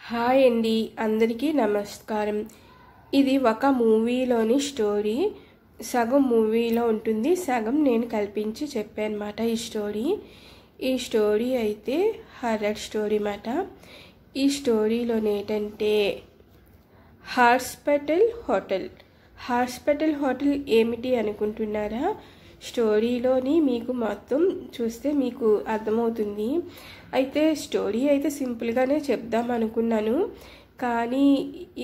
Hi అండి, అందరికీ నమస్కారం. ఇది ఒక మూవీలోని స్టోరీ. సగం మూవీలో ఉంటుంది, సగం నేను కల్పించి చెప్పానమాట. ఈ స్టోరీ అయితే హర్రర్ స్టోరీ మాట. ఈ స్టోరీలోని ఏంటంటే హాస్పిటల్ హోటల్ ఏమిటి అనుకుంటున్నారా? స్టోరీలోని మీకు మొత్తం చూస్తే మీకు అర్థమవుతుంది. అయితే స్టోరీ అయితే సింపుల్గానే చెప్దాం అనుకున్నాను, కానీ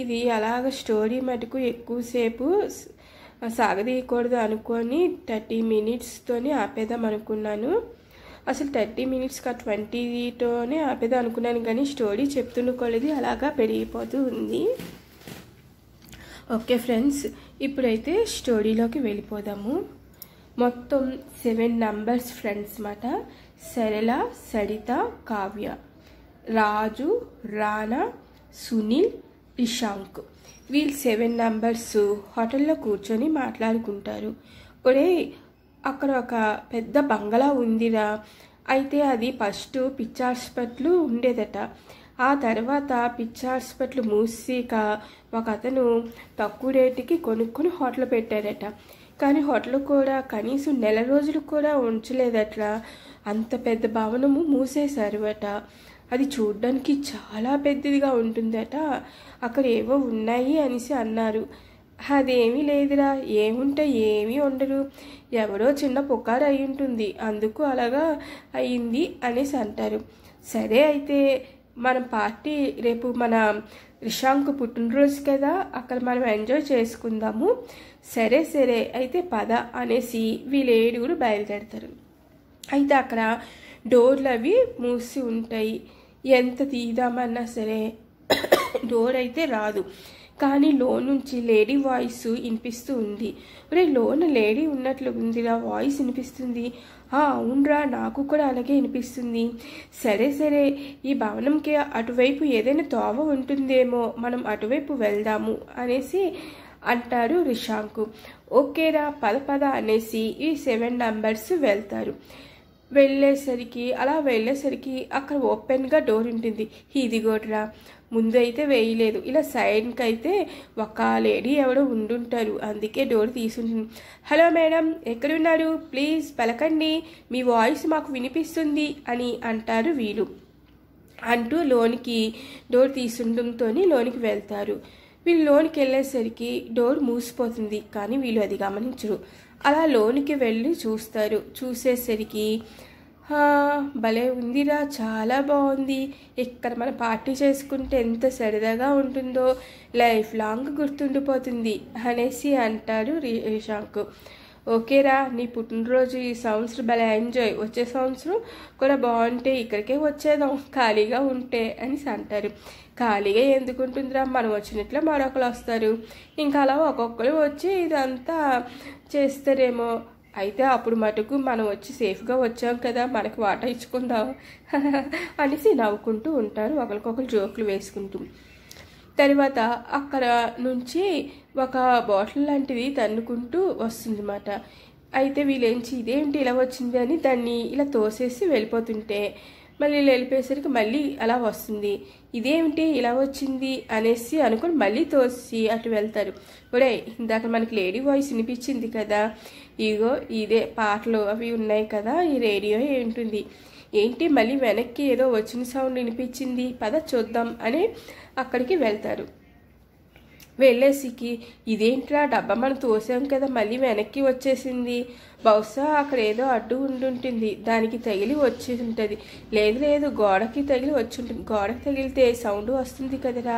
ఇది అలాగ స్టోరీ మటుకు ఎక్కువసేపు సాగదీయకూడదు అనుకొని 30 minutesతోనే ఆపేద్దాం అనుకున్నాను. అసలు 30 minutes 20తోనే ఆపేద్దాం అనుకున్నాను, కానీ స్టోరీ చెప్తున్నకొలది అలాగా పెరిగిపోతూ ఉంది. ఓకే ఫ్రెండ్స్, ఇప్పుడైతే స్టోరీలోకి వెళ్ళిపోదాము. మొత్తం 7 numbers ఫ్రెండ్స్ మాట. సరళ, సరిత, కావ్య, రాజు, రానా, సునీల్, రిషాంక్. వీళ్ళు 7 numbers హోటల్లో కూర్చొని మాట్లాడుకుంటారు. ఒరే, అక్కడ ఒక పెద్ద బంగళా ఉందిరా. అయితే అది ఫస్ట్ పిచ్చి హాస్పిటల్ ఉండేదట. ఆ తర్వాత పిచ్చి హాస్పిటల్ మూసాక ఒక అతను తక్కువ రేటుకి కొనుక్కొని హోటల్ పెట్టారట. కానీ హోటల్ కూడా కనీసం నెల రోజులు కూడా ఉంచలేదట్రా. అంత పెద్ద భవనము మూసేశారుట. అది చూడ్డానికి చాలా పెద్దదిగా ఉంటుందట. అక్కడ ఏవో ఉన్నాయి అనేసి అన్నారు. అదేమీ లేదురా, ఏముంటాయి, ఏమీ ఉండరు. ఎవరో చిన్న పుకారు అయి ఉంటుంది, అందుకు అలాగా అయింది అనేసి అంటారు. సరే, అయితే మన పార్టీ రేపు మన రిషాంక్ పుట్టినరోజు కదా, అక్కడ మనం ఎంజాయ్ చేసుకుందాము. సరే అయితే పద అనేసి వీళ్ళు 7 బయలుదేరుతారు. అయితే అక్కడ డోర్లు అవి మూసి ఉంటాయి. ఎంత తీద్దామన్నా సరే డోర్ అయితే రాదు. కానీ లోన్ నుంచి లేడీ వాయిస్ వినిపిస్తూ ఉంది. ఒరే, లోన్ లేడీ ఉన్నట్లు ఉందిరా, వాయిస్ వినిపిస్తుంది. అవునరా, నాకు కూడా అలాగే వినిపిస్తుంది. సరే ఈ భవనంకి అటువైపు ఏదైనా తోవ ఉంటుందేమో, మనం అటువైపు వెళ్దాము అనేసి అంటారు రిషాంక్. ఓకేరా, పద అనేసి ఈ 7 numbers వెళ్తారు. వెళ్ళేసరికి అక్కడ ఓపెన్గా డోర్ ఉంటుంది. ఇదిగోట్రా, ముందు అయితే వేయలేదు, ఇలా సైడ్కి అయితే ఒక లేడీ ఎవడో ఉండుంటారు, అందుకే డోర్ తీసుంటుంది. హలో మేడం, ఎక్కడున్నారు? ప్లీజ్ పలకండి, మీ వాయిస్ మాకు వినిపిస్తుంది అని అంటారు వీళ్ళు. అంటూ లోనికి డోర్ తీసుండంతో లోనికి వెళ్తారు. వీళ్ళు లోనికి వెళ్ళేసరికి డోర్ మూసిపోతుంది, కానీ వీళ్ళు అది గమనించరు. అలా లోనికి వెళ్ళి చూస్తారు. చూసేసరికి భలే ఉందిరా, చాలా బాగుంది. ఇక్కడ మన పార్టీ చేసుకుంటే ఎంత సరదాగా ఉంటుందో, లైఫ్ లాంగ్ గుర్తుండిపోతుంది అనేసి అంటారు రిషాంక్. ఓకేరా, నీ పుట్టినరోజు ఈ సంవత్సరం భలే ఎంజాయ్, వచ్చే సంవత్సరం కూడా బాగుంటే ఇక్కడికే వచ్చేద్దాం ఖాళీగా ఉంటే అనేసి అంటారు. ఖాళీగా ఎందుకుంటుందిరా, మనం వచ్చినట్లే మరొకరు వస్తారు, ఇంకా అలా ఒక్కొక్కరు వచ్చి ఇదంతా చేస్తారేమో. అయితే అప్పుడు మటుకు మనం వచ్చి సేఫ్గా వచ్చాం కదా, మనకి వాటా ఇచ్చుకుందాం అనేసి నవ్వుకుంటూ ఉంటారు, ఒకరికొకరు జోకులు వేసుకుంటూ. తర్వాత అక్కడ నుంచి ఒక బాటిల్ లాంటిది తన్నుకుంటూ వస్తుంది అన్నమాట. అయితే వీళ్ళేంచి ఇదేంటి ఇలా వచ్చింది అని దాన్ని ఇలా తోసేసి వెళ్ళిపోతుంటే మళ్ళీ వెళ్ళిపోయేసరికి మళ్ళీ అలా వస్తుంది. ఇదేమిటి ఇలా వచ్చింది అనేసి అనుకుని మళ్ళీ తోసి అటు వెళ్తారు. ఒరే, ఇందాక మనకి లేడీ వాయిస్ వినిపించింది కదా, ఇగో ఇదే పాటలు అవి ఉన్నాయి కదా, ఈ రేడియో ఏంటుంది, ఏంటి మళ్ళీ వెనక్కి ఏదో వచ్చిన సౌండ్ వినిపించింది, పద చూద్దాం అని అక్కడికి వెళ్తారు. వెళ్ళేసికి ఇదేంట్రా, డబ్బా మనం తోసాం కదా, మళ్ళీ వెనక్కి వచ్చేసింది, బహుశా అక్కడ ఏదో అడ్డు ఉండుంటుంది, దానికి తగిలి వచ్చి ఉంటుంది. లేదు, గోడకి తగిలి వచ్చి ఉంటుంది. గోడకి తగిలితే సౌండ్ వస్తుంది కదరా,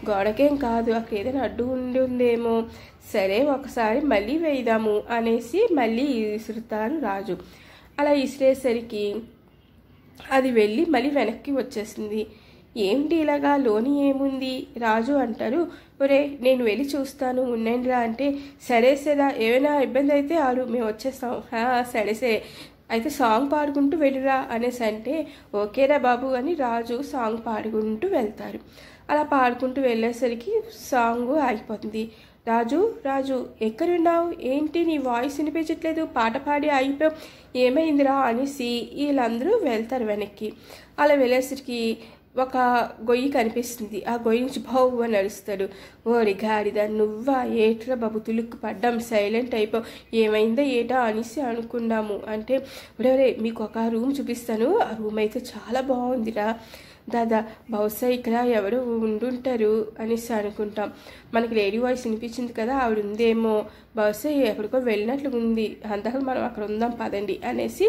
గోడకేం కాదు, అక్కడ ఏదైనా అడ్డు ఉందేమో. సరే, ఒకసారి మళ్ళీ వేయిదాము అనేసి మళ్ళీ విసురుతారు రాజు. అలా విసిరేసరికి అది వెళ్ళి మళ్ళీ వెనక్కి వచ్చేసింది. ఏమిటి ఇలాగా, లోని ఏముంది? రాజు అంటారు. ఒరే, నేను వెళ్ళి చూస్తాను, ఉండండిరా అంటే, సరే ఏమైనా ఇబ్బంది అయితే ఆడు, మేము వచ్చేస్తాం. సరే అయితే సాంగ్ పాడుకుంటూ వెళ్ళురా అనేసి అంటే, ఓకేరా బాబు అని రాజు సాంగ్ పాడుకుంటూ వెళ్తారు. అలా పాడుకుంటూ వెళ్ళేసరికి సాంగ్ ఆగిపోతుంది. రాజు ఎక్కడున్నావు, ఏంటి నీ వాయిస్ వినిపించట్లేదు, పాట పాడి ఆగిపోయావు, ఏమైందిరా అనేసి వీళ్ళందరూ వెళ్తారు వెనక్కి. అలా వెళ్ళేసరికి ఒక గొయ్యి కనిపిస్తుంది. ఆ గొయ్యి నుంచి బావు అని నడుస్తాడు. ఓరి గాడిద నువ్వా, ఏట్రా బాబు, తులుక్కు పడ్డాం, సైలెంట్ అయిపోవు, ఏమైందో ఏటా అనేసి అనుకున్నాము. అంటే ఒరే మీకు ఒక రూమ్ చూపిస్తాను, ఆ రూమ్ అయితే చాలా బాగుందిరా దాదా, బహుశా ఇక్కడ ఎవరు ఉండుంటారు అనేసి అనుకుంటాం. మనకి లేడీ వాయిస్ వినిపించింది కదా, ఆవిడ ఉందేమో, బహుశా ఎక్కడికో వెళ్ళినట్లు ఉంది, అందుకని మనం అక్కడ ఉందాం పదండి అనేసి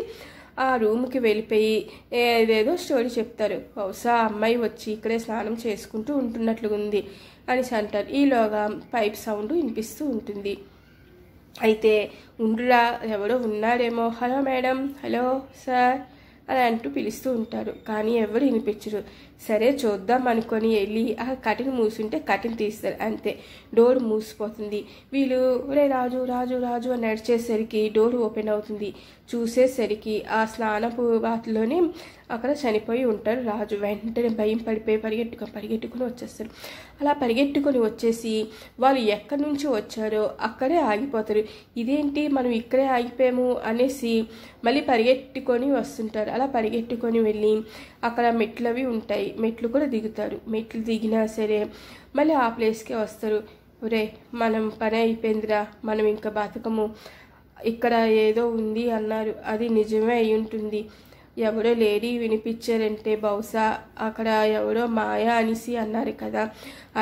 ఆ రూమ్కి వెళ్ళిపోయి ఏదేదో స్టోరీ చెప్తారు. బహుశా అమ్మాయి వచ్చి ఇక్కడే స్నానం చేసుకుంటూ ఉంటున్నట్లుగా ఉంది అనేసి అంటారు. ఈలోగా పైప్ సౌండ్ వినిపిస్తూ ఉంటుంది. అయితే ఉండురా, ఎవడో ఉన్నాడేమో, హలో మేడం, హలో సార్ అని అంటూ పిలుస్తూ ఉంటారు. కానీ ఎవరు వినిపించరు. సరే చూద్దాం అనుకొని వెళ్ళి ఆ కటిన్ మూసుంటే కటిన్ తీస్తారు, అంతే, డోర్ మూసిపోతుంది. వీళ్ళు ఒరే రాజు రాజు రాజు అని నడిచేసరికి డోర్ ఓపెన్ అవుతుంది. చూసేసరికి ఆ స్నానపు వాటిలోనే అక్కడ చనిపోయి ఉంటారు రాజు. వెంటనే భయం పడిపోయి పరిగెట్టుకుని వచ్చేస్తారు. అలా పరిగెట్టుకొని వచ్చేసి వాళ్ళు ఎక్కడి నుంచి వచ్చారో అక్కడే ఆగిపోతారు. ఇదేంటి మనం ఇక్కడే ఆగిపోయాము అనేసి మళ్ళీ పరిగెట్టుకొని వస్తుంటారు. అలా పరిగెట్టుకొని వెళ్ళి అక్కడ మెట్లు అవి ఉంటాయి, మెట్లు కూడా దిగుతారు. మెట్లు దిగినా సరే మళ్ళీ ఆ ప్లేస్కే వస్తారు. ఒరే మనం పని అయిపోయిందిరా, మనం ఇంకా బతకము, ఇక్కడ ఏదో ఉంది అన్నారు, అది నిజమే అయి ఉంటుంది, ఎవరో లేడీ వినిపించారంటే బహుశా అక్కడ ఎవరో మాయ అనేసి అన్నారు కదా,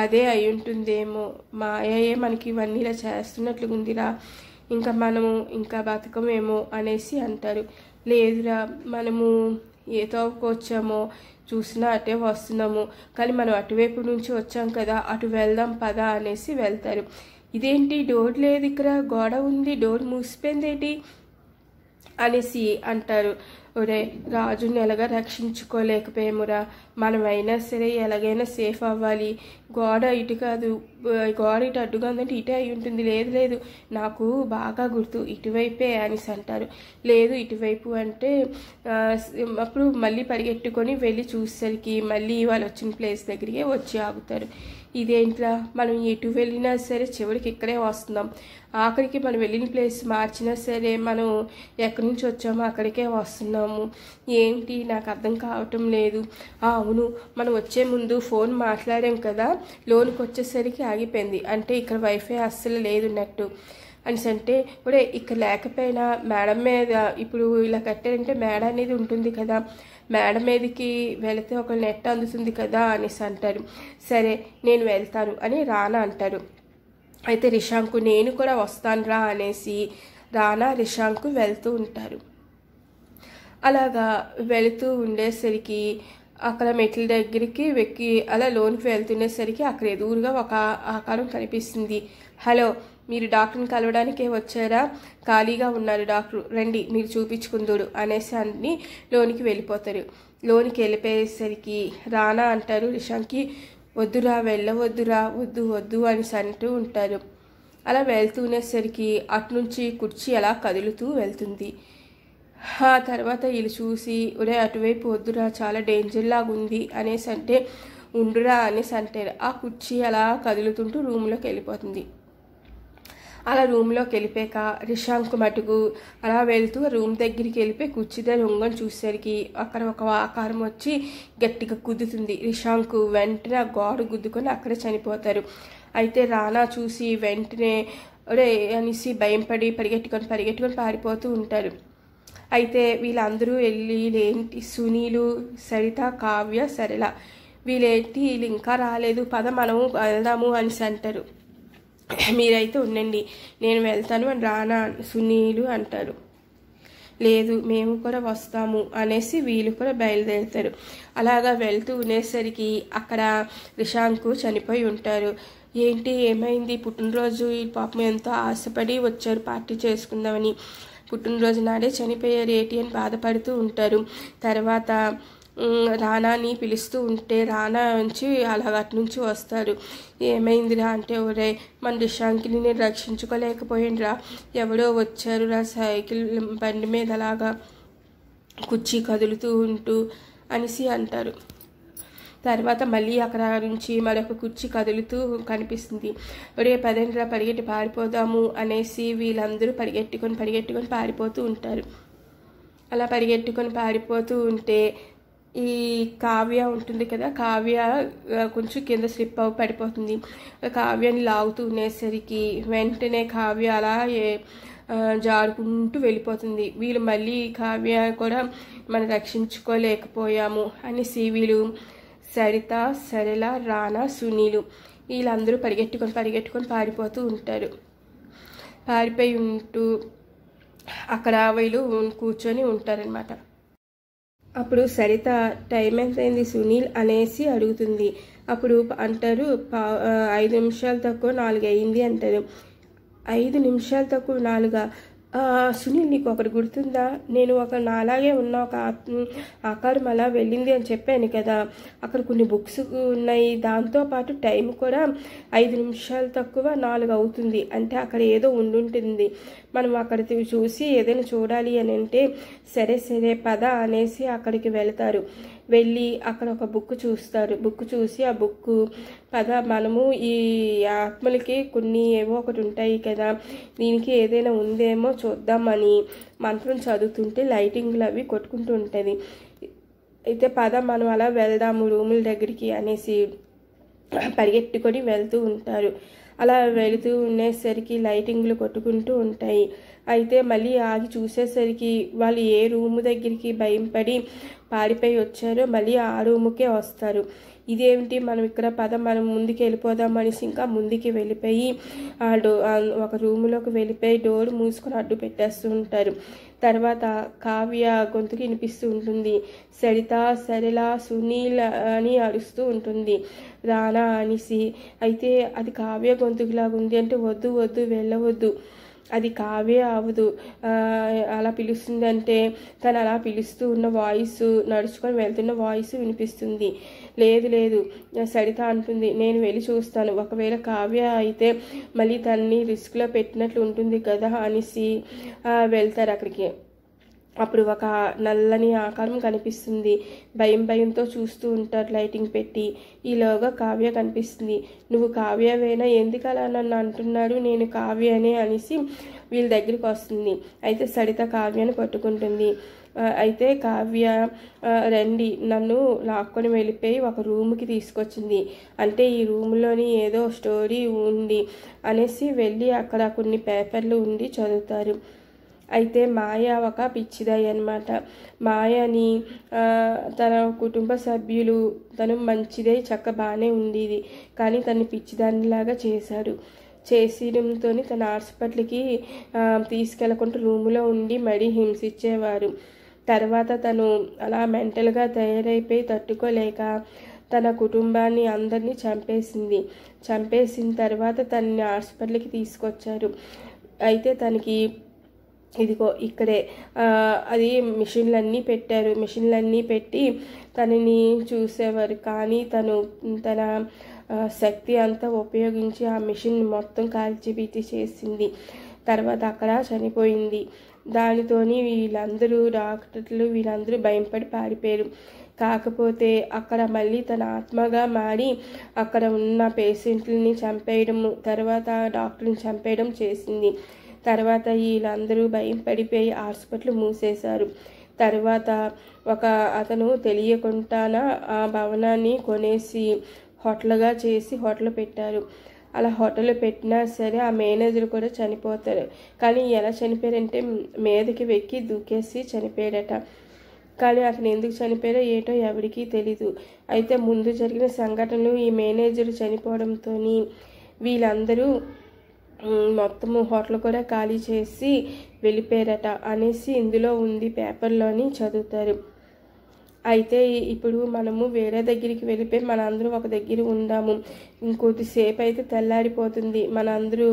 అదే అయి ఉంటుందేమో, మాయయే మనకి ఇవన్నీ ఇలా చేస్తున్నట్లుగా ఉందిరా, ఇంకా మనము ఇంకా బతకమేమో అనేసి అంటారు. లేదురా, మనము ఏ తోవకు వచ్చామో చూసినా అటే వస్తున్నాము, కానీ మనం అటువైపు నుంచి వచ్చాం కదా, అటు వెళ్దాం పదా అనేసి వెళ్తారు. ఇదేంటి డోర్ లేదు, ఇక్కడ గోడ ఉంది, డోర్ మూసిపోయిందేంటి అనేసి అంటారు. ఒరే రాజుని ఎలాగా రక్షించుకోలేకపోయామురా, మనమైనా సరే ఎలాగైనా సేఫ్ అవ్వాలి, గోడ ఇటు కాదు, గోడ ఇటు అడ్డుగా ఉందంటే ఇటే అయి ఉంటుంది, లేదు లేదు నాకు బాగా గుర్తు ఇటువైపే అనేసి అంటారు. లేదు ఇటువైపు అంటే అప్పుడు మళ్ళీ పరిగెట్టుకొని వెళ్ళి చూసేసరికి మళ్ళీ వాళ్ళు వచ్చిన ప్లేస్ దగ్గరికి వచ్చి ఆగుతారు. ఇదేంట్రా, మనం ఎటు వెళ్ళినా సరే చివరికి ఇక్కడే వస్తున్నాం, ఆఖరికి మనం వెళ్ళిన ప్లేస్ మార్చినా సరే మనం ఎక్కడి నుంచి వచ్చామో అక్కడికే వస్తున్నాము, ఏంటి నాకు అర్థం కావటం లేదు. అవును, మనం వచ్చే ముందు ఫోన్ మాట్లాడాం కదా, లోనికి వచ్చేసరికి ఆగిపోయింది, అంటే ఇక్కడ వైఫై అస్సలు లేదున్నట్టు అనేసి అంటే, ఇప్పుడు ఇక్కడ లేకపోయినా మేడం మీద ఇప్పుడు ఇలా కట్టారంటే మేడ అనేది ఉంటుంది కదా, మేడ మీదకి వెళితే ఒక నెట్ అందుతుంది కదా అనేసి అంటారు. సరే నేను వెళ్తాను అని రానా అంటారు. అయితే రిషాంకు నేను కూడా వస్తాను రా అనేసి రానా రిషాంకు వెళ్తూ ఉంటారు. అలాగా వెళుతూ ఉండేసరికి అక్కడ మెట్ల దగ్గరికి వెక్కి అలా లోనికి వెళ్తుండేసరికి అక్కడ ఎదురుగా ఒక ఆకారం కనిపిస్తుంది. హలో, మీరు డాక్టర్ని కలవడానికే వచ్చారా, ఖాళీగా ఉన్నారు డాక్టర్, రండి మీరు చూపించుకుందుడు అనేసి అన్ని లోనికి వెళ్ళిపోతారు. లోనికి వెళ్ళిపోయేసరికి రానా అంటారు రిషాంకి, వద్దురా వెళ్ళవద్దురా, వద్దు వద్దు అని అంటూ ఉంటారు. అలా వెళ్తూనేసరికి అటు నుంచి కుర్చీ అలా కదులుతూ వెళ్తుంది. ఆ తర్వాత వీళ్ళు చూసి ఒరే అటువైపు వద్దురా, చాలా డేంజర్ లాగా ఉంది అనేసి అంటే ఉండురా అనేసి అంటారు. ఆ కుర్చీ అలా కదులుతుంటూ రూమ్లోకి వెళ్ళిపోతుంది. అలా రూమ్లోకి వెళ్ళిపోయాక రిషాంక్ మటుకు అలా వెళ్తూ రూమ్ దగ్గరికి వెళ్ళిపోయి కుర్చీ దగ్గర ఉంగని చూసేసరికి అక్కడ ఒక ఆకారం వచ్చి గట్టిగా గుద్దుతుంది. రిషాంక్ వెంటనే ఆ గోడ గుద్దుకొని అక్కడే చనిపోతారు. అయితే రానా చూసి వెంటనే ఒరే అనేసి భయం పడి పరిగెట్టుకొని పారిపోతూ ఉంటారు. అయితే వీళ్ళందరూ వెళ్ళి ఏంటి సునీలు, సరిత, కావ్య, సరళ వీళ్ళేంటి వీళ్ళు ఇంకా రాలేదు, పద మనము వెళ్దాము అనేసి అంటారు. మీరైతే ఉండండి నేను వెళ్తాను అని రానా సునీలు అంటారు. లేదు మేము కూడా వస్తాము అనేసి వీళ్ళు కూడా బయలుదేరుతారు. అలాగా వెళ్తూ ఉండేసరికి అక్కడ రిషాంకు చనిపోయి ఉంటారు. ఏంటి ఏమైంది, పుట్టినరోజు ఈ పాపం ఎంతో ఆశపడి వచ్చారు పార్టీ చేసుకుందామని, పుట్టినరోజు నాడే చనిపోయారు ఏంటి అని బాధపడుతూ ఉంటారు. తర్వాత రానాని పిలుస్తూ ఉంటే రానా నుంచి అలాగ అటు నుంచి వస్తారు. ఏమైందిరా అంటే ఒరే మన రిషాంక్ని నేను రక్షించుకోలేకపోయిండ్రా, ఎవడో వచ్చారు రా సైకిల్ బండి మీద అలాగా కుర్చీ కదులుతూ ఉంటూ అనేసి అంటారు. తర్వాత మళ్ళీ అక్కడ నుంచి మరొక కుర్చీ కదులుతూ కనిపిస్తుంది. ఒరే పదండ్రా పరిగెట్టి పారిపోదాము అనేసి వీళ్ళందరూ పరిగెట్టుకొని పారిపోతూ ఉంటారు. అలా పరిగెట్టుకొని పారిపోతూ ఉంటే ఈ కావ్య ఉంటుంది కదా, కావ్య కొంచెం కింద స్లిప్ అవి పడిపోతుంది. కావ్యాన్ని లాగుతూ ఉండేసరికి వెంటనే కావ్య అలా జారుకుంటూ వెళ్ళిపోతుంది. వీళ్ళు మళ్ళీ కావ్య కూడా మనం రక్షించుకోలేకపోయాము అనేసి వీళ్ళు సరిత, సరళ, రానా, సునీలు వీళ్ళందరూ పరిగెట్టుకొని పారిపోతూ ఉంటారు. పారిపోయి ఉంటూ అక్కడ వీళ్ళు కూర్చొని ఉంటారనమాట. అప్పుడు సరిత టైం ఎంత అయింది సునీల్ అనేసి అడుగుతుంది. అప్పుడు అంటారు 5 నిమిషాలు తక్కువ 4 అయింది అంటారు. 5 నిమిషాలు తక్కువ 4? సునీల్ నీకు ఒకటి గుర్తుందా, నేను ఒక నాలాగే ఉన్న ఒక ఆకారం అలా వెళ్ళింది అని చెప్పాను కదా, అక్కడ కొన్ని బుక్స్ ఉన్నాయి, దాంతోపాటు టైం కూడా 5 నిమిషాలు తక్కువ 4 అవుతుంది అంటే అక్కడ ఏదో ఉండుంటుంది. మనం అక్కడ చూసి ఏదైనా చూడాలి అని అంటే సరే పద అనేసి అక్కడికి వెళ్తారు. వెళ్ళి అక్కడ ఒక బుక్ చూస్తారు. బుక్ చూసి ఆ బుక్ పద మనము ఈ ఆత్మలకి కొన్ని ఏవో ఒకటి ఉంటాయి కదా, దీనికి ఏదైనా ఉందేమో చూద్దామని మంత్రం చదువుతుంటే లైటింగ్లు అవి కొట్టుకుంటూ ఉంటుంది. అయితే పద మనం అలా వెళ్దాము రూముల దగ్గరికి అనేసి పరిగెట్టుకొని వెళ్తూ ఉంటారు. అలా వెళుతూ ఉండేసరికి లైటింగ్లు కొట్టుకుంటూ ఉంటాయి. అయితే మళ్ళీ ఆగి చూసేసరికి వాళ్ళు ఏ రూము దగ్గరికి భయంపడి పారిపోయి వచ్చారో మళ్ళీ ఆ రూముకే వస్తారు. ఇదేమిటి మనం ఇక్కడ పద మనం ముందుకు వెళ్ళిపోదాం అనేసి ఇంకా ముందుకి వెళ్ళిపోయి ఒక రూములోకి వెళ్ళిపోయి డోర్ మూసుకొని అడ్డు పెట్టేస్తూ ఉంటారు. తర్వాత కావ్య గొంతుకి వినిపిస్తూ ఉంటుంది. సరిత, సరళ, సునీల్ అని అరుస్తూ ఉంటుంది రానా అనేసి. అయితే అది కావ్య గొంతుకులాగా ఉంది అంటే వద్దు వెళ్ళవద్దు, అది కావ్య అవదు, అలా పిలుస్తుంది అంటే తను అలా పిలుస్తూ ఉన్న వాయిస్ నడుచుకొని వెళ్తున్న వాయిస్ వినిపిస్తుంది. లేదు సరిత అంటుంది, నేను వెళ్ళి చూస్తాను, ఒకవేళ కావ్య అయితే మళ్ళీ తన్ని రిస్క్లో పెట్టినట్లు ఉంటుంది కదా అనేసి వెళ్తారు అక్కడికి. అప్పుడు ఒక నల్లని ఆకారం కనిపిస్తుంది. భయంతో చూస్తూ ఉంటారు లైటింగ్ పెట్టి. ఈలోగా కావ్య కనిపిస్తుంది. నువ్వు కావ్యవేనా, ఎందుకు అలా నన్ను అంటున్నాడు, నేను కావ్యనే అనేసి వీళ్ళ దగ్గరికి వస్తుంది. అయితే సరిత కావ్యని పట్టుకుంటుంది. అయితే కావ్య రండి నన్ను లాక్కొని వెళ్ళిపోయి ఒక రూమ్కి తీసుకొచ్చింది, అంటే ఈ రూమ్లోని ఏదో స్టోరీ ఉంది అనేసి వెళ్ళి అక్కడ కొన్ని పేపర్లు ఉండి చదువుతారు. అయితే మాయ ఒక పిచ్చిదాయి అన్నమాట. మాయని తన కుటుంబ సభ్యులు తను మంచిదై బాగానే ఉండేది, కానీ తను పిచ్చిదానిలాగా చేసేయడంతో తన హాస్పిటల్కి తీసుకెళ్లకుండా రూములో ఉండి మరీ హింసించేవారు. తర్వాత తను అలా మెంటల్గా తయారైపోయి తట్టుకోలేక తన కుటుంబాన్ని అందరినీ చంపేసిన తర్వాత తనని హాస్పిటల్కి తీసుకొచ్చారు. అయితే తనకి ఇదిగో ఇక్కడే అది మిషన్లన్నీ పెట్టి తనని చూసేవారు. కానీ తన శక్తి అంతా ఉపయోగించి ఆ మిషన్ మొత్తం కాల్చిబీటి చేసింది. తర్వాత అక్కడ చనిపోయింది. దానితోని వీళ్ళందరూ డాక్టర్లు వీళ్ళందరూ భయపడి పారిపోయారు. కాకపోతే అక్కడ మళ్ళీ తన ఆత్మగా మారి అక్కడ ఉన్న పేషెంట్లని చంపేయడము, తర్వాత డాక్టర్ని చంపేయడం చేసింది. తర్వాత వీళ్ళందరూ భయం పడిపోయి హాస్పిటల్ మూసేశారు. తర్వాత ఒక అతను తెలియకుండానే ఆ భవనాన్ని కొనేసి హోటల్గా చేసి హోటల్ పెట్టారు. అలా హోటల్ పెట్టినా సరే ఆ మేనేజర్ కూడా చనిపోతారు. కానీ ఎలా చనిపోయారంటే మీదకి వెక్కి దూకేసి చనిపోయాడట. కానీ అతను ఎందుకు చనిపోయారో ఏటో ఎవరికీ తెలీదు. అయితే ముందు జరిగిన సంఘటనలు ఈ మేనేజర్ చనిపోవడంతో వీళ్ళందరూ మొత్తము హోటల్ కూడా ఖాళీ చేసి వెళ్ళిపోయారట అనేసి ఇందులో ఉంది, పేపర్లోని చదువుతారు. అయితే ఇప్పుడు మనము వేరే దగ్గరికి వెళ్ళిపోయి మనందరూ ఒక దగ్గర ఉందాము, ఇంకొద్దిసేపు అయితే తెల్లారిపోతుంది, మనందరూ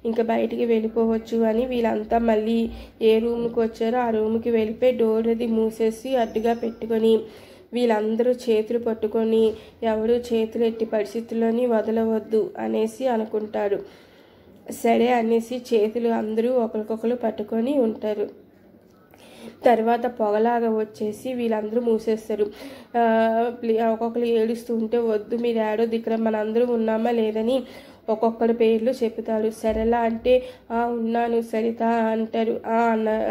ఇంకా బయటికి వెళ్ళిపోవచ్చు అని వీళ్ళంతా మళ్ళీ ఏ రూమ్కి వచ్చారో ఆ రూమ్కి వెళ్ళిపోయి డోర్ అది మూసేసి అడ్డుగా పెట్టుకొని వీళ్ళందరూ చేతులు పట్టుకొని ఎవరు చేతులు ఎట్టి పరిస్థితుల్లోని వదలవద్దు అనేసి అనుకుంటారు. సరే అనేసి చేతులు అందరూ ఒకరికొకరు పట్టుకొని ఉంటారు. తర్వాత పొగలాగా వచ్చేసి వీళ్ళందరూ మూసేస్తారు. ఒక్కొక్కరు ఏడుస్తూ ఉంటే వద్దు మీరు ఏడోది, ఇక్కడ మనందరూ ఉన్నామా లేదని ఒక్కొక్కరి పేర్లు చెప్తారు. సరళ అంటే ఉన్నాను, సరిత అంటారు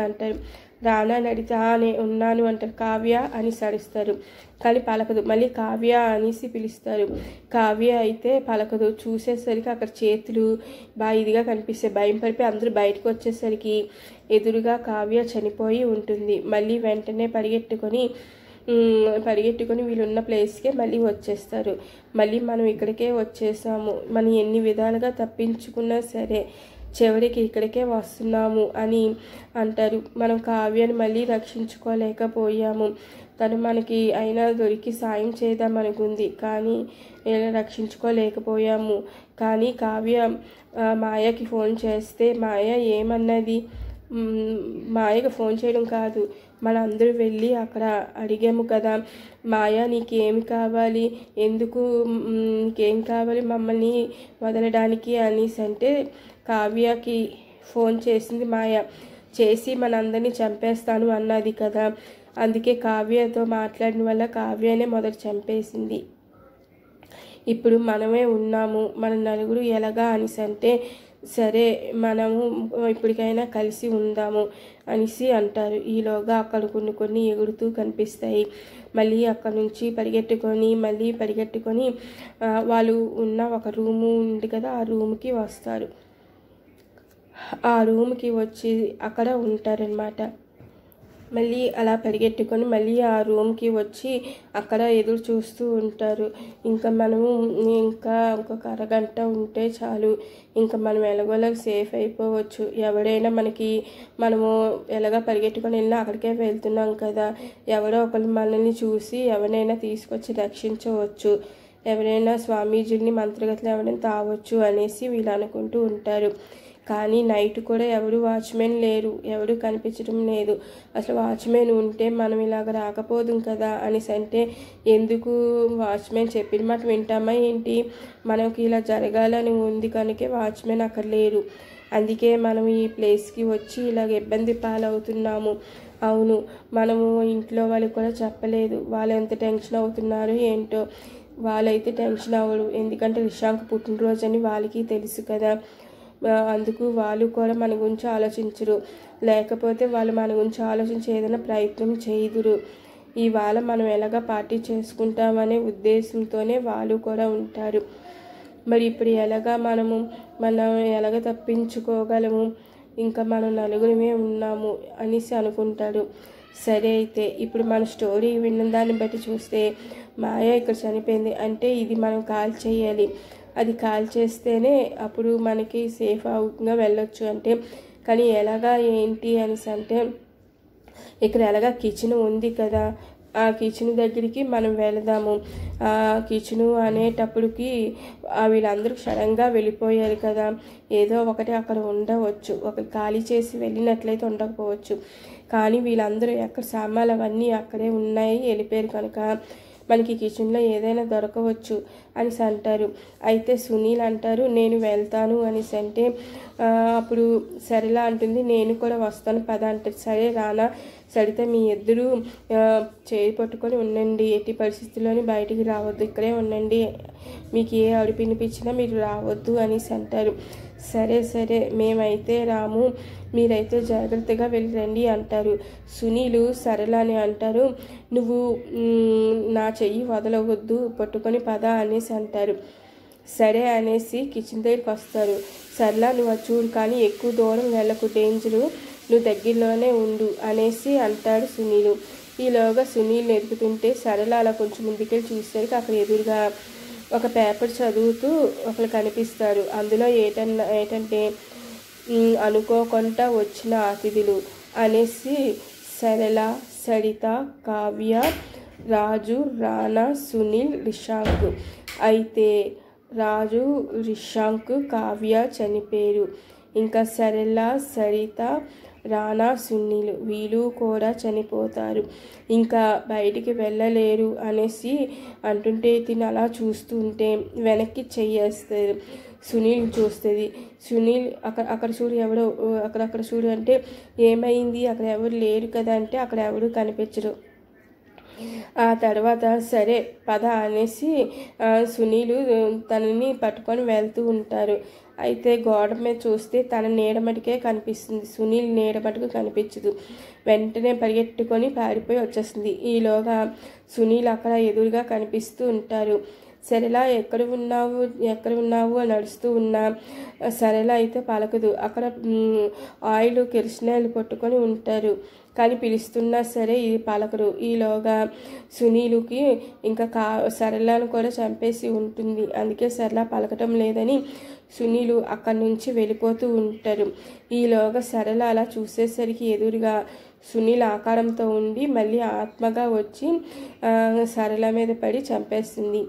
అంటారు. రానా అని అడిగితే నేను ఉన్నాను అంటారు. కావ్య అని సడిస్తారు, కానీ పలకదు. మళ్ళీ కావ్య అనేసి పిలుస్తారు, కావ్య అయితే పలకదు. చూసేసరికి అక్కడ చేతులు బాగా ఇదిగా కనిపిస్తాయి. భయం పడిపోయి అందరూ బయటకు వచ్చేసరికి ఎదురుగా కావ్య చనిపోయి ఉంటుంది. మళ్ళీ వెంటనే పరిగెట్టుకొని వీళ్ళున్న ప్లేస్కే మళ్ళీ వచ్చేస్తారు. మళ్ళీ మనం ఇక్కడికే వచ్చేసాము, మనం ఎన్ని విధాలుగా తప్పించుకున్నా సరే చివరికి ఇక్కడికే వస్తున్నాము అని అంటారు. మనం కావ్యాన్ని మళ్ళీ రక్షించుకోలేకపోయాము. తను మనకి అయినా దొరికి సాయం చేద్దామనుకుంది, కానీ రక్షించుకోలేకపోయాము. కానీ కావ్య మాయకి ఫోన్ చేస్తే మాయ ఏమన్నది? మాయకు ఫోన్ చేయడం కాదు, మనందరూ వెళ్ళి అక్కడ అడిగాము కదా, మాయ నీకేమి కావాలి, ఎందుకు నీకేం కావాలి మమ్మల్ని వదలడానికి అనేసి అంటే కావ్యకి ఫోన్ చేసింది మాయ. చేసి మనందరినీ చంపేస్తాను అన్నది కదా, అందుకే కావ్యతో మాట్లాడిన వల్ల కావ్యనే మొదట చంపేసింది. ఇప్పుడు మనమే ఉన్నాము, మన నలుగురు ఎలాగా అనేసి అంటే సరే మనము ఇప్పటికైనా కలిసి ఉందాము అనేసి అంటారు. ఈలోగా అక్కడ కొన్ని ఎగురుతూ కనిపిస్తాయి. మళ్ళీ అక్కడ నుంచి పరిగెట్టుకొని వాళ్ళు ఉన్న ఒక రూము ఉంది కదా, ఆ రూమ్కి వస్తారు. ఆ రూమ్కి వచ్చి అక్కడ ఉంటారనమాట. మళ్ళీ అలా పరిగెట్టుకొని మళ్ళీ ఆ రూమ్కి వచ్చి అక్కడ ఎదురు చూస్తూ ఉంటారు. ఇంకా మనము ఇంకొక అరగంట ఉంటే చాలు, ఇంకా మనం ఎలాగోలా సేఫ్ అయిపోవచ్చు. ఎవడైనా మనము ఎలాగ పరిగెట్టుకొని వెళ్ళినా అక్కడికే వెళ్తున్నాం కదా, ఎవరో ఒకరు మనల్ని చూసి ఎవరైనా తీసుకొచ్చి రక్షించవచ్చు, ఎవరైనా స్వామీజీని మంత్రగతులు ఎవరైనా తావచ్చు అనేసి వీళ్ళు అనుకుంటూ ఉంటారు. కానీ నైట్ కూడా ఎవరు వాచ్మెన్ లేరు, ఎవరు కనిపించడం లేదు. అసలు వాచ్మెన్ ఉంటే మనం ఇలాగ రాకపోదు కదా అనేసి అంటే ఎందుకు వాచ్మెన్ చెప్పిన మాట వింటామా ఏంటి, మనకి ఇలా జరగాలని ఉంది కనుక వాచ్మెన్ అక్కడ లేరు, అందుకే మనం ఈ ప్లేస్కి వచ్చి ఇలాగ ఇబ్బంది పాలవుతున్నాము. అవును, మనము ఇంట్లో వాళ్ళకి కూడా చెప్పలేదు, వాళ్ళు ఎంత టెన్షన్ అవుతున్నారు ఏంటో. వాళ్ళైతే టెన్షన్ అవ్వరు, ఎందుకంటే రిషాంక్ పుట్టినరోజు అని వాళ్ళకి తెలుసు కదా, అందుకు వాళ్ళు కూడా మన గురించి ఆలోచించరు. లేకపోతే వాళ్ళు మన గురించి ఆలోచించి ఏదైనా ప్రయత్నం చేయదురు. ఇవాళ మనం ఎలాగ పార్టీ చేసుకుంటామనే ఉద్దేశంతోనే వాళ్ళు కూడా ఉంటారు. మరి ఇప్పుడు మనం ఎలాగ తప్పించుకోగలము, ఇంకా మనం నలుగురమే ఉన్నాము అనేసి అనుకుంటాడు. సరే అయితే ఇప్పుడు మన స్టోరీ విన్న దాన్ని బట్టి చూస్తే మాయ ఇక్కడ చనిపోయింది అంటే ఇది మనం కాల్ చేయాలి, అది కాల్ చేస్తేనే అప్పుడు మనకి సేఫ్ అవుట్గా వెళ్ళొచ్చు అంటే, కానీ ఎలాగా ఏంటి అనేసి అంటే ఇక్కడ ఎలాగా కిచెన్ ఉంది కదా, ఆ కిచెన్ దగ్గరికి మనం వెళదాము. ఆ కిచెను అనేటప్పటికి వీళ్ళందరూ సడన్గా వెళ్ళిపోయారు కదా, ఏదో ఒకటి అక్కడ ఉండవచ్చు, ఒక ఖాళీ చేసి వెళ్ళినట్లయితే ఉండకపోవచ్చు. కానీ వీళ్ళందరూ ఎక్కడ సామాన్లు అవన్నీ అక్కడే ఉన్నాయి వెళ్ళిపోయారు కనుక మనకి కిచెన్లో ఏదైనా దొరకవచ్చు అనేసి అంటారు. అయితే సునీల్ అంటారు నేను వెళ్తాను అనేసి అంటే అప్పుడు సరిలా అంటుంది నేను కూడా వస్తాను పద అంటారు. సరే రానా సరిత మీ ఇద్దరు చేయి పట్టుకొని ఉండండి, ఎట్టి పరిస్థితుల్లోని బయటికి రావద్దు, ఇక్కడే ఉండండి, మీకు ఏ అడుపు వినిపించినా మీరు రావద్దు అనేసి అంటారు. సరే మేమైతే రాము, మీరైతే జాగ్రత్తగా వెళ్ళండి అంటారు. సునీలు సరళని అంటారు నువ్వు నా చెయ్యి వదలవద్దు, పట్టుకొని పద అనేసి అంటారు. సరే అనేసి కిచెన్ దగ్గరికి వస్తారు. సరళ నువ్వు చూడు కానీ ఎక్కువ దూరం వెళ్ళకు, డేంజరు, నువ్వు దగ్గరలోనే ఉండు అనేసి అంటాడు సునీలు. ఈలోగా సునీల్ ఎదుగుతుంటే సరళ అలా కొంచెం ముందుకెళ్ళి చూసేసరికి అక్కడ ఎదురుగా ఒక పేపర్ చదువుతూ ఒకరు కనిపిస్తారు. అందులో ఏంటంటే అనుకోకుండా వచ్చిన అతిథులు అనేసి సరళ, సరిత, కావ్య, రాజు, రానా, సునీల్, రిషాంక్. అయితే రాజు, రిషాంక్, కావ్య చనిపోయారు. ఇంకా సరళ, సరిత, రానా, సునీల్ వీళ్ళు కూడా చనిపోతారు. ఇంకా బయటికి వెళ్ళలేరు అనేసి అంటుంటే తిని అలా చూస్తుంటే వెనక్కి చెయ్యేస్తారు. సునీల్ చూస్తుంది. సునీల్ అక్కడ చూడు ఎవడో అక్కడ చూడు అంటే ఏమైంది అక్కడ ఎవరు లేరు కదా అంటే అక్కడ ఎవరు కనిపించరు. ఆ తర్వాత సరే పద అనేసి సునీలు తనని పట్టుకొని వెళ్తూ ఉంటారు. అయితే గోడ మీద చూస్తే తన నీడ మటుకే కనిపిస్తుంది, సునీల్ నీడ మటుకు కనిపించదు. వెంటనే పరిగెట్టుకొని పారిపోయి వచ్చేస్తుంది. ఈలోగా సునీల్ అక్కడ ఎదురుగా కనిపిస్తూ ఉంటారు. సరేలా ఎక్కడ ఉన్నావు అని నడుస్తూ ఉన్నా సరేలా అయితే పలకదు. అక్కడ ఆయిల్ కిరసనాయిలు పట్టుకొని ఉంటారు, కానీ పిలుస్తున్నా సరే ఇది పలకరు. ఈలోగా సునీలుకి ఇంకా సరళను కూడా చంపేసి ఉంటుంది. అందుకే సరళ పలకటం లేదని సునీలు అక్కడి నుంచి వెళ్ళిపోతూ ఉంటారు. ఈలోగా సరళ అలా చూసేసరికి ఎదురుగా సునీల్ ఆకారంతో ఉండి మళ్ళీ ఆత్మగా వచ్చి సరళ మీద పడి చంపేస్తుంది.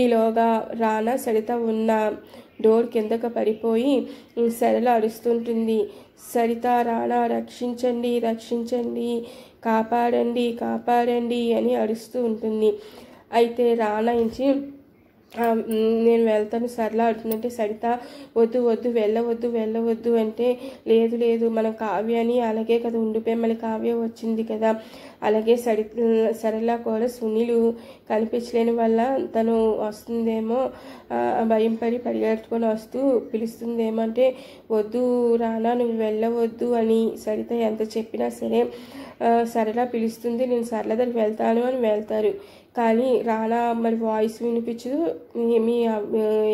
ఈలోగా రానా సరిత ఉన్న డోర్ కిందకు పడిపోయి సరళ అరుస్తుంటుంది. సరిత, రానా రక్షించండి, రక్షించండి, కాపాడండి, కాపాడండి అని అరుస్తూ ఉంటుంది. అయితే రానా నుంచి నేను వెళ్తాను సరళ అంటుందంటే సరిత వద్దు వద్దు వెళ్ళవద్దు అంటే లేదు మనం కావ్య అని అలాగే కదా ఉండిపోయి మళ్ళీ కావ్య వచ్చింది కదా, అలాగే సరళ కూడా సునీలు కనిపించలేని వల్ల తను వస్తుందేమో భయం పడి పరిగెట్టుకొని వస్తూ పిలుస్తుందేమో అంటే వద్దు రానా నువ్వు వెళ్ళవద్దు అని సరిత ఎంత చెప్పినా సరే సరళ పిలుస్తుంది, నేను సరళ దగ్గరికి వెళ్తాను అని వెళ్తారు. కానీ రానా మరి వాయిస్ వినిపించదు, ఏమీ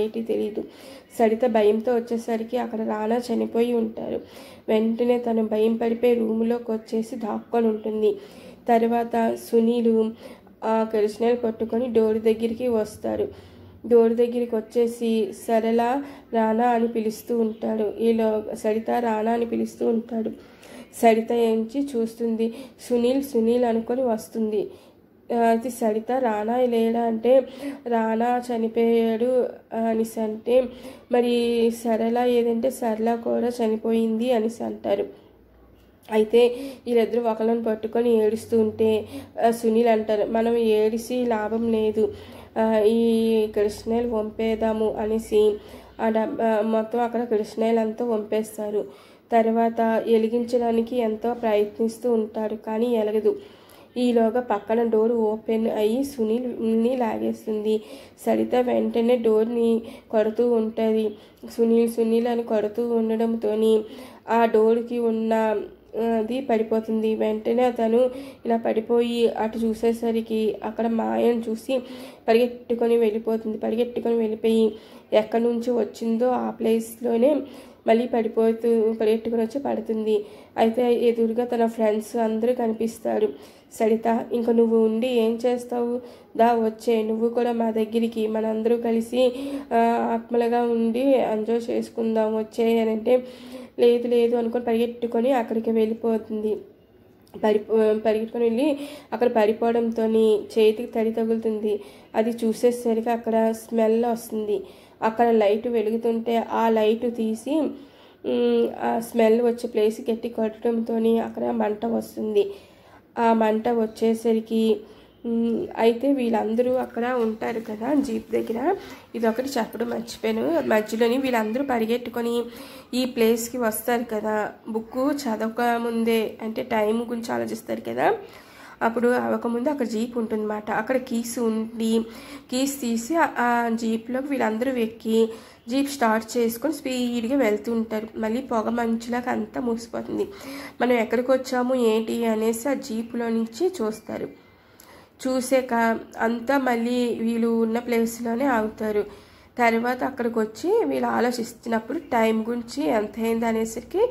ఏంటి తెలియదు. సరిత భయంతో వచ్చేసరికి అక్కడ రానా చనిపోయి ఉంటారు. వెంటనే తను భయం పడిపోయి రూములోకి వచ్చేసి దాక్కొని ఉంటుంది. తర్వాత సునీలు కిరసనాయిలు పట్టుకొని డోర్ దగ్గరికి వస్తారు. డోర్ దగ్గరికి వచ్చేసి సరళ రానా అని పిలుస్తూ ఉంటాడు. ఈలో సరిత రానా అని పిలుస్తూ ఉంటాడు. సరిత ఏంచి చూస్తుంది, సునీల్ అనుకొని వస్తుంది. అది సరిత రానా లేడా అంటే రానా చనిపోయాడు అనేసి అంటే మరి సరళ ఏదంటే సరళ కూడా చనిపోయింది అనేసి అంటారు. అయితే వీళ్ళిద్దరూ ఒకళ్ళని పట్టుకొని ఏడుస్తూ ఉంటే సునీల్ అంటారు మనం ఏడిసి లాభం లేదు, ఈ కిరసనాయిలు వంపేద్దాము అనేసి మొత్తం అక్కడ కిరసనాయిలు అంతా వంపేస్తారు. తర్వాత వెలిగించడానికి ఎంతో ప్రయత్నిస్తూ ఉంటాడు, కానీ ఎలగదు. ఈలోగా పక్కన డోర్ ఓపెన్ అయ్యి సునీల్ని లాగేస్తుంది. సరిత వెంటనే డోర్ని కొడుతూ ఉంటుంది. సునీల్ అని కొడుతూ ఉండడంతో ఆ డోర్కి ఉన్న అది పడిపోతుంది. వెంటనే అతను ఇలా పడిపోయి అటు చూసేసరికి అక్కడ మాయను చూసి పరిగెట్టుకొని వెళ్ళిపోయి ఎక్కడి నుంచి వచ్చిందో ఆ ప్లేస్లోనే మళ్ళీ పరిగెట్టుకొని వచ్చి పడుతుంది. అయితే ఎదురుగా తన ఫ్రెండ్స్ అందరూ కనిపిస్తారు. సరిత ఇంక నువ్వు ఉండి ఏం చేస్తావు, వచ్చే నువ్వు కూడా మా దగ్గరికి, మనందరూ కలిసి ఆత్మలుగా ఉండి ఎంజాయ్ చేసుకుందాం వచ్చే అని అంటే లేదు అనుకొని పరిగెట్టుకొని అక్కడికి వెళ్ళిపోతుంది. పరిగెట్టుకొని వెళ్ళి అక్కడ పడిపోవడంతో చేతికి తడి తగులుతుంది. అది చూసేసరికి అక్కడ స్మెల్ వస్తుంది. అక్కడ లైట్ వెలుగుతుంటే ఆ లైట్ తీసి ఆ స్మెల్ వచ్చే ప్లేస్ గట్టి కొట్టడంతో అక్కడ మంట వస్తుంది. ఆ మంట వచ్చేసరికి అయితే వీళ్ళందరూ అక్కడ ఉంటారు కదా జీప్ దగ్గర, ఇది ఒకటి చెప్పడం మర్చిపోయాను. మధ్యలోని వీళ్ళందరూ పరిగెట్టుకొని ఈ ప్లేస్కి వస్తారు కదా, బుక్ చదవక ముందే అంటే టైం గురించి ఆలోచిస్తారు కదా, అప్పుడు అవ్వకముందు అక్కడ జీప్ ఉంటుందన్నమాట. అక్కడ కీస్ తీసి ఆ జీప్లోకి వీళ్ళందరూ ఎక్కి జీప్ స్టార్ట్ చేసుకొని స్పీడ్గా వెళ్తూ ఉంటారు. మళ్ళీ పొగ మంచులాగా అంతా మూసిపోతుంది. మనం ఎక్కడికి వచ్చాము ఏంటి అనేసి ఆ జీప్లో నుంచి చూస్తారు. చూసాక అంతా మళ్ళీ వీళ్ళు ఉన్న ప్లేస్లోనే ఆగుతారు. తర్వాత అక్కడికి వచ్చి వీళ్ళు ఆలోచిస్తున్నప్పుడు టైం గురించి ఎంత అయింది అనేసరికి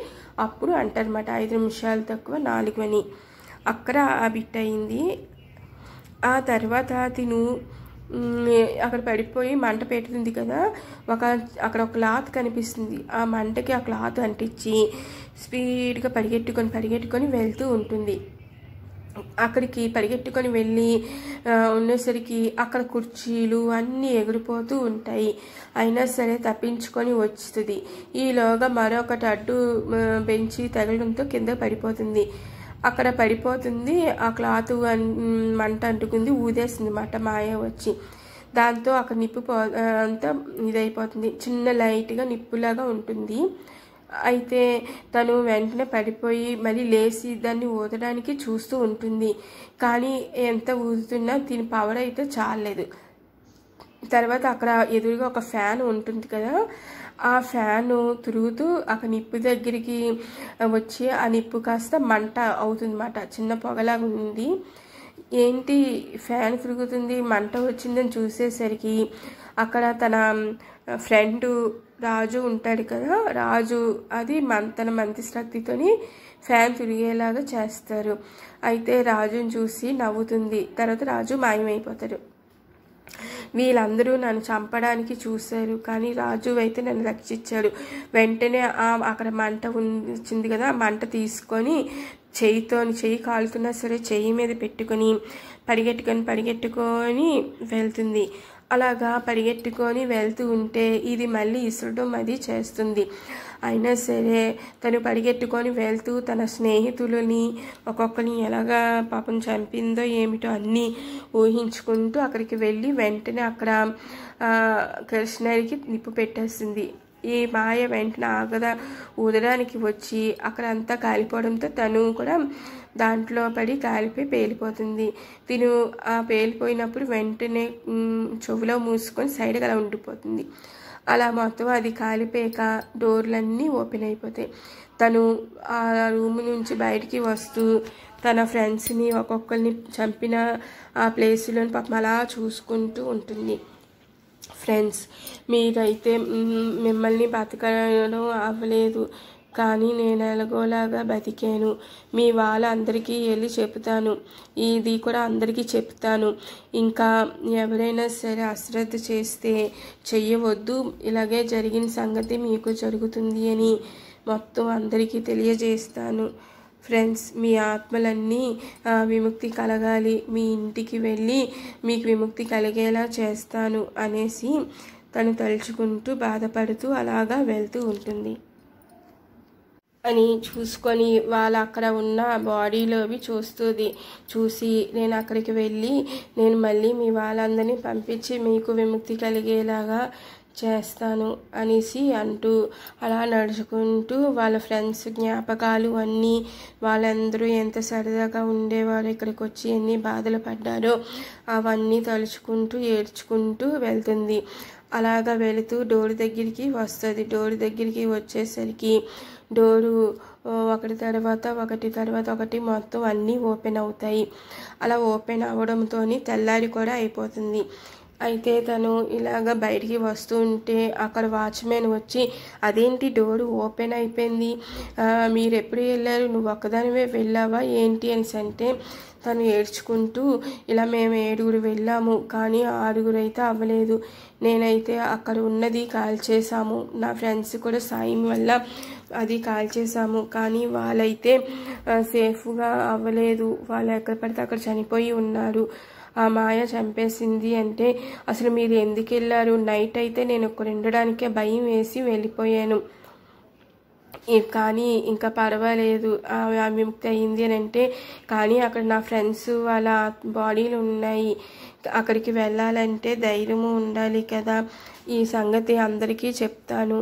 అప్పుడు అంటారన్నమాట 5 నిమిషాలు తక్కువ 4 అని. అక్కడ ఆ బిట్ అయింది. ఆ తర్వాత తిను అక్కడ పడిపోయి మంట పెడుతుంది కదా, అక్కడ ఒక క్లాత్ కనిపిస్తుంది. ఆ మంటకి ఆ క్లాత్ అంటించి స్పీడ్గా పరిగెట్టుకొని వెళ్తూ ఉంటుంది. అక్కడికి పరిగెట్టుకొని వెళ్ళి ఉండేసరికి అక్కడ కుర్చీలు అన్నీ ఎగిరిపోతూ ఉంటాయి. అయినా సరే తప్పించుకొని వస్తుంది. ఈలోగా మరొకటి అడ్డు బెంచి తగలడంతో కింద పడిపోతుంది. అక్కడ పడిపోతుంది. ఆ క్లాత్ మంట అంటుకుంది, ఊదేస్తుంది మాట మాయ వచ్చి. దాంతో అక్కడ నిప్పు అంతా ఇదైపోతుంది. చిన్న లైట్గా నిప్పులాగా ఉంటుంది. అయితే తను వెంటనే పడిపోయి మళ్ళీ లేచి దాన్ని ఊదడానికి చూస్తూ ఉంటుంది. కానీ ఎంత ఊదుతున్నా దీని పవర్ అయితే చాలలేదు. తర్వాత అక్కడ ఎదురుగా ఒక ఫ్యాన్ ఉంటుంది కదా, ఆ ఫ్యాను తిరుగుతూ అక్కడ నిప్పు దగ్గరికి వచ్చి ఆ నిప్పు కాస్త మంట అవుతుందన్నమాట. చిన్న పొగలాగా ఉంది. ఏంటి ఫ్యాన్ తిరుగుతుంది, మంట వచ్చిందని చూసేసరికి అక్కడ తన ఫ్రెండ్ రాజు ఉంటాడు కదా, రాజు అది తన మంత్రశక్తితోని ఫ్యాన్ తిరిగేలాగా చేస్తారు. అయితే రాజుని చూసి నవ్వుతుంది. తర్వాత రాజు మాయమైపోతాడు. వీళ్ళందరూ నన్ను చంపడానికి చూశారు, కానీ రాజు అయితే నన్ను రక్షించాడు. వెంటనే అక్కడ మంట వచ్చింది కదా, ఆ మంట తీసుకొని చెయ్యి కాలుతున్నా సరే చెయ్యి మీద పెట్టుకొని పరిగెట్టుకొని వెళ్తుంది. అలాగా పరిగెట్టుకొని వెళ్తూ ఉంటే ఇది మళ్ళీ ఇసరడం అది చేస్తుంది. అయినా సరే తను పరిగెట్టుకొని వెళ్తూ తన స్నేహితులని ఒక్కొక్కరిని ఎలాగా పాపం చంపిందో ఏమిటో అన్నీ ఊహించుకుంటూ అక్కడికి వెళ్ళి వెంటనే అక్కడ కృష్ణరికి నిప్పు పెట్టేస్తుంది. ఈ మాయ వెంటనే ఆగదా ఊదడానికి వచ్చి అక్కడ అంతా కాలిపోవడంతో తను కూడా దాంట్లో పడి కాలిపోయి పేలిపోతుంది. తిను ఆ పేలిపోయినప్పుడు వెంటనే చెవులో మూసుకొని సైడ్గా అలా ఉండిపోతుంది. అలా మొత్తం అది కాలిపోయాక డోర్లన్నీ ఓపెన్ అయిపోతాయి. తను ఆ రూమ్ నుంచి బయటికి వస్తూ తన ఫ్రెండ్స్ని ఒక్కొక్కరిని చంపిన ఆ ప్లేస్లోని పాపం అలా చూసుకుంటూ ఉంటుంది. ఫ్రెండ్స్, మీరైతే మిమ్మల్ని బతకడం అవ్వలేదు, కానీ నేను ఎలాగోలాగా బతికాను. మీ వాళ్ళందరికీ వెళ్ళి చెప్తాను, ఇది కూడా అందరికీ చెప్తాను. ఇంకా ఎవరైనా సరే అశ్రద్ధ చేస్తే చెయ్యవద్దు, ఇలాగే జరిగిన సంగతి మీకు జరుగుతుంది అని మొత్తం అందరికీ తెలియజేస్తాను. ఫ్రెండ్స్, మీ ఆత్మలన్నీ విముక్తి కలగాలి, మీ ఇంటికి వెళ్ళి మీకు విముక్తి కలిగేలా చేస్తాను అనేసి తను తలుచుకుంటూ బాధపడుతూ అలాగా వెళ్తూ ఉంటుంది. అని చూసుకొని వాళ్ళ అక్కడ ఉన్న బాడీలోవి చూసి నేను అక్కడికి వెళ్ళి నేను మళ్ళీ మీ వాళ్ళందరినీ పంపించి మీకు విముక్తి కలిగేలాగా చేస్తాను అనేసి అంటూ అలా నడుచుకుంటూ వాళ్ళ ఫ్రెండ్స్ జ్ఞాపకాలు అన్నీ, వాళ్ళందరూ ఎంత సరదాగా ఉండేవారో, ఇక్కడికి వచ్చి ఎన్ని బాధలు పడ్డారో అవన్నీ తలుచుకుంటూ ఏడ్చుకుంటూ వెళ్తుంది. అలాగా వెళుతూ డోర్ దగ్గరికి వస్తుంది. డోర్ దగ్గరికి వచ్చేసరికి డోరు ఒకటి తర్వాత ఒకటి మొత్తం అన్నీ ఓపెన్ అవుతాయి. అలా ఓపెన్ అవ్వడంతో తెల్లారి కూడా అయిపోతుంది. అయితే తను ఇలాగ బయటికి వస్తూ ఉంటే అక్కడ వాచ్మెన్ వచ్చి అదేంటి డోరు ఓపెన్ అయిపోయింది, మీరు ఎప్పుడు వెళ్ళారు, నువ్వు ఒక్కదానివే వెళ్ళావా ఏంటి అనేసి అంటే తను ఏడ్చుకుంటూ ఇలా మేము 7 వెళ్ళాము, కానీ 6 అయితే అవ్వలేదు, నేనైతే అక్కడ ఉన్నది కాల్చేసాము, నా ఫ్రెండ్స్ కూడా సాయం వల్ల అది కాల్చేసాము, కానీ వాళ్ళైతే సేఫ్గా అవ్వలేదు, వాళ్ళు ఎక్కడ పడితే అక్కడ చనిపోయి ఉన్నారు, ఆ మాయ చంపేసింది అంటే అసలు మీరు ఎందుకు వెళ్ళారు, నైట్ అయితే నేను ఇక్కడ ఉండడానికే భయం వేసి వెళ్ళిపోయాను, కానీ ఇంకా పర్వాలేదు విముక్తి అయింది అని అంటే, కానీ అక్కడ నా ఫ్రెండ్స్ వాళ్ళ బాడీలు ఉన్నాయి, అక్కడికి వెళ్ళాలంటే ధైర్యము ఉండాలి కదా, ఈ సంగతి అందరికీ చెప్తాను,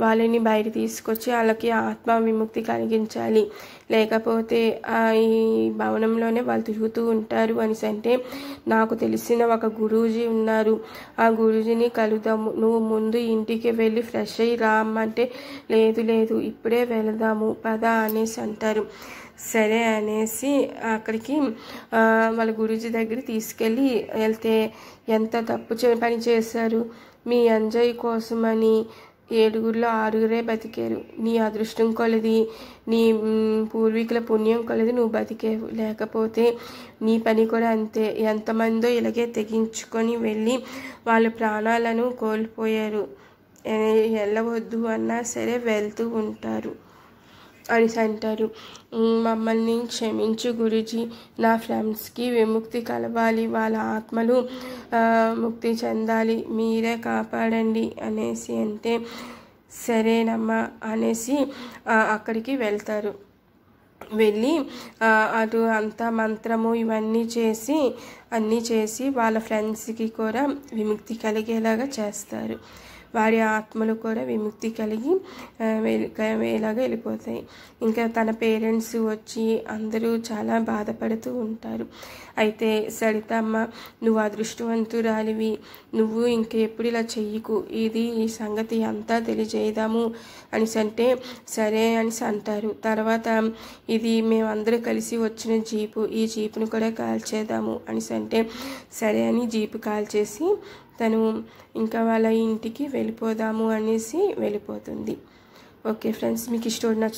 వాళ్ళని బయట తీసుకొచ్చి వాళ్ళకి ఆత్మ విముక్తి కలిగించాలి, లేకపోతే ఈ భవనంలోనే వాళ్ళు తిరుగుతూ ఉంటారు అనేసి అంటే నాకు తెలిసిన ఒక గురూజీ ఉన్నారు, ఆ గురూజీని కలుద్దాము, నువ్వు ముందు ఇంటికి వెళ్ళి ఫ్రెష్ అయ్యి రామ్మంటే లేదు ఇప్పుడే వెళదాము పద అనేసి అంటారు. సరే అనేసి అక్కడికి వాళ్ళ గురూజీ దగ్గర తీసుకెళ్ళి వెళ్తే ఎంత తప్పు పని చేశారు, మీ ఎంజాయ్ కోసమని 7లో 6 బతికారు, నీ అదృష్టం కొలది, నీ పూర్వీకుల పుణ్యం కొలది నువ్వు బతికేవు, లేకపోతే నీ పని కూడా అంతే, ఎంతమందో ఇలాగే తెగించుకొని వెళ్ళి వాళ్ళ ప్రాణాలను కోల్పోయారు, వెళ్ళవద్దు అన్నా సరే వెళ్తూ ఉంటారు అనేసి అంటారు. మమ్మల్ని క్షమించు గురూజీ, నా ఫ్రెండ్స్కి విముక్తి కలవాలి, వాళ్ళ ఆత్మలు ముక్తి చెందాలి, మీరే కాపాడండి అనేసి అంటే సరేనమ్మా అనేసి అక్కడికి వెళ్తారు. వెళ్ళి అటు అంతా మంత్రము ఇవన్నీ చేసి అన్నీ చేసి వాళ్ళ ఫ్రెండ్స్కి కూడా విముక్తి కలిగేలాగా చేస్తారు. వారి ఆత్మలు కూడా విముక్తి కలిగి వేలాగా వెళ్ళిపోతాయి. ఇంకా తన పేరెంట్స్ వచ్చి అందరూ చాలా బాధపడుతూ ఉంటారు. అయితే సరితమ్మ, నువ్వు అదృష్టవంతురాలివి, నువ్వు ఇంకెప్పుడు ఇలా చెయ్యకు, ఈ సంగతి అంతా తెలియజేద్దాము అనేసి అంటే సరే అనేసి అంటారు. తర్వాత ఇది మేమందరూ కలిసి వచ్చిన జీపు, ఈ జీపును కూడా కాల్చేద్దాము అనేసి అంటే సరే అని జీపు కాల్చేసి తను ఇంకా వాళ్ళ ఇంటికి వెళ్ళిపోదాము అనేసి వెళ్ళిపోతుంది. ఓకే ఫ్రెండ్స్, మీకు ఈ స్టోరీ నచ్చుతుంది.